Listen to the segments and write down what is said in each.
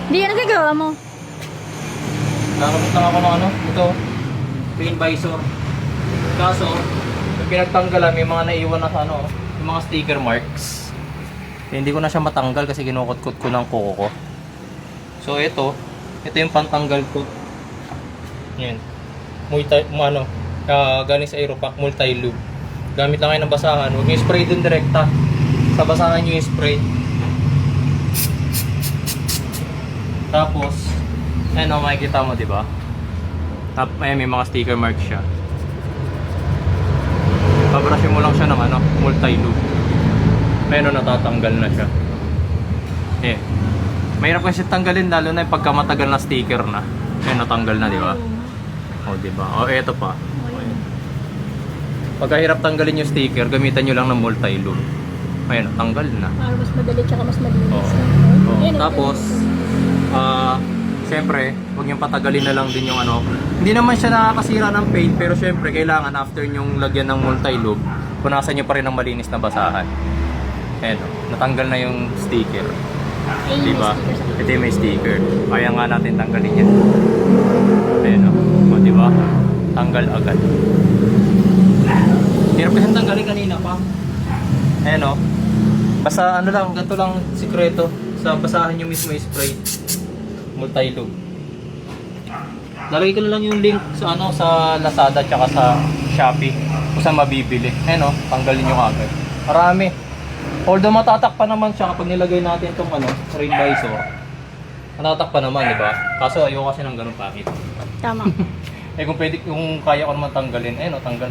Hindi yan nagagawa mo. Nakabot lang ako ng ano, ito, green visor. Kaso, yung pinagtanggalan, may mga naiwan na sa ano, yung mga sticker marks. Kaya hindi ko na siya matanggal kasi kinukot-kot ko ng kuko ko. So ito yung pantanggal ko. Yan. Galing sa Aeropack multi-lube. Gamit lang kayo ng basahan. Huwag nyo spray dun direkta. Sa basahan nyo yung spray. Tapos, ayan o, makikita mo, diba? Ayan, may mga sticker mark siya. Pabrushin mo lang siya ng ano, multi-lube. Ayan o, natatanggal na siya. Eh, mahirap kasi tanggalin lalo na yung pagka matagal na sticker na. Ayan, natanggal na, diba? O, diba? O, eto pa. Pagkahirap tanggalin yung sticker, gamitan nyo lang ng multi-lube. Ayan, natanggal na. Para mas madali tsaka mas malinis. Tapos, siyempre, huwag niyong patagalin na lang din yung ano. Hindi naman siya nakakasira ng paint, pero siyempre, kailangan after nyong lagyan ng multi-lube, punasan nyo pa rin ng malinis na basahan. Ayan, natanggal na yung sticker. Diba? Ito yung may sticker. Kaya nga natin tanggalin yan. Ayan o, diba? Tanggal agad. Hirap kasi tanggalin kanina pa. Ayan o. Basta ano lang, ganito lang sikreto. Sa basahan nyo mismo yung spray. Multi-lube. Lalagay ko na lang yung link sa ano, sa Lazada tsaka sa Shopee kung saan mabibili. Ayan o, tanggalin nyo agad. Marami. Although matatakpan naman siya kapag nilagay natin itong ano, rain visor. Matatakpan naman, di ba? Kaso ayoko kasi ng ganun pakit. Tama. Kung pwede, kung kaya ko naman tanggalin, ayun o, tanggal.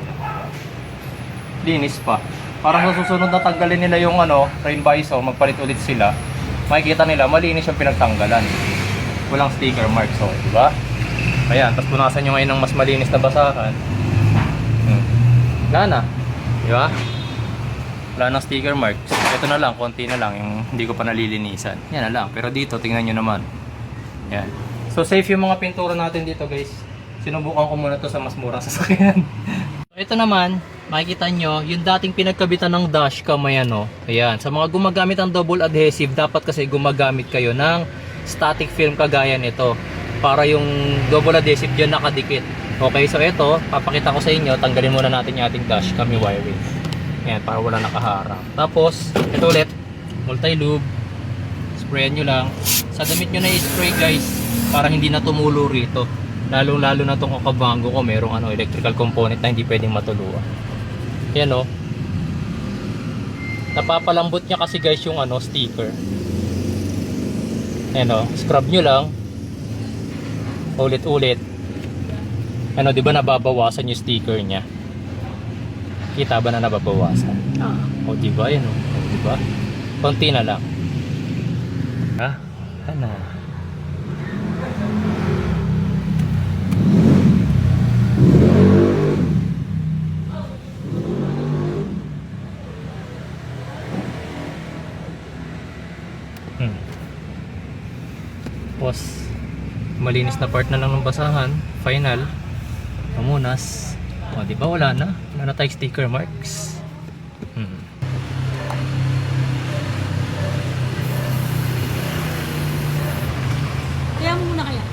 Linis pa. Parang sa susunod na tanggalin nila yung ano, rain visor, magpalit ulit sila. Makikita nila, malinis yung pinagtanggalan. Walang sticker mark, so, di ba? Ayan, tapos punasan nyo ngayon ng mas malinis na basahan. Wala na. Di ba? Wala nang sticker marks. Ito na lang, konti na lang, yung hindi ko pa nalilinisan. Yan na lang. Pero dito, tingnan nyo naman. Yan. So, safe yung mga pintura natin dito, guys. Sinubukan ko muna to sa mas murang sasakyan. So, ito naman, makikita nyo, yung dating pinagkabitan ng dashcam, ayan o. Ayan. Sa mga gumagamit ng double adhesive, dapat kasi gumagamit kayo ng static film kagaya nito. Para yung double adhesive dyan nakadikit. Okay, so ito, papakita ko sa inyo, tanggalin muna natin yung ating dashcam, yung wiring. Ayan, para wala nakaharang. Tapos, ito ulit, multi-lube. Sprayan nyo lang. Sa damit nyo na i-spray, guys, para hindi na tumulo rito. Lalo na itong kakabango ko, merong ano, electrical component na hindi pwedeng matuluan. Ayan o. Napapalambot niya kasi, guys, yung ano, sticker. Ayan o, scrub nyo lang. Ulit-ulit. Ano, di ba nababawasan yung sticker niya? Kita ba na nababawasan? O diba yan o? O diba? Konti na lang. Ha? Ano? Tapos malinis na part na lang ng basahan. Final. Pamunas. O, di ba wala na? Wala na tayong sticker marks. Kaya mo muna kaya?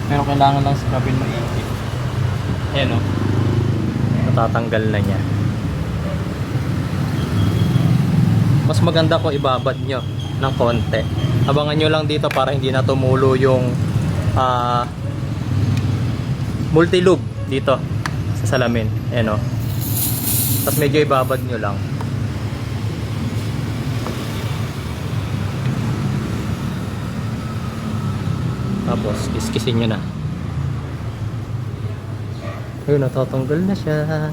Pero kailangan lang scrubin maigi. Ayan o. Natatanggal na niya. Mas maganda kung ibabad nyo ng konti. Abangan nyo lang dito para hindi na tumulo yung multi-lube dito sa salamin. Ayan o. Tapos medyo ibabad nyo lang. Tapos kiskisin nyo na. Ayun, natatanggal na siya.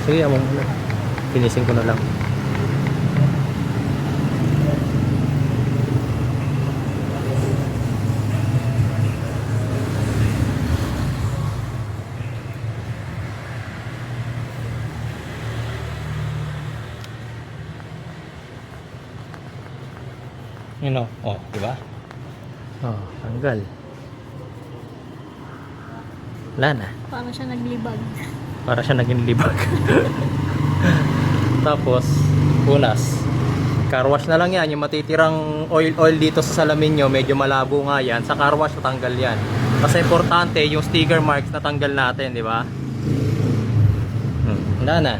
Sige, among muna. Finisin ko na lang. Yun o. Oh, diba? Oh, tanggal. Wala na. Parang siya naglibag. Para siya naging libag. Tapos, punas. Car wash na lang yan. Yung matitirang oil dito sa salamin nyo, medyo malabo nga yan. Sa car wash, natanggal yan. Kasi importante, yung sticker marks natanggal natin, di ba? Wala na.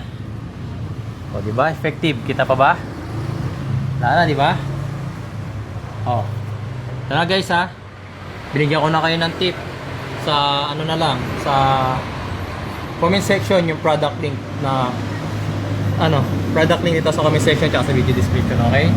O, di ba? Effective. Kita pa ba? Wala na, di ba? O. Ito na guys ha. Binigyan ko na kayo ng tip sa ano na lang, sa comment section yung product link na product link dito sa comment section tsaka sa video description, okay?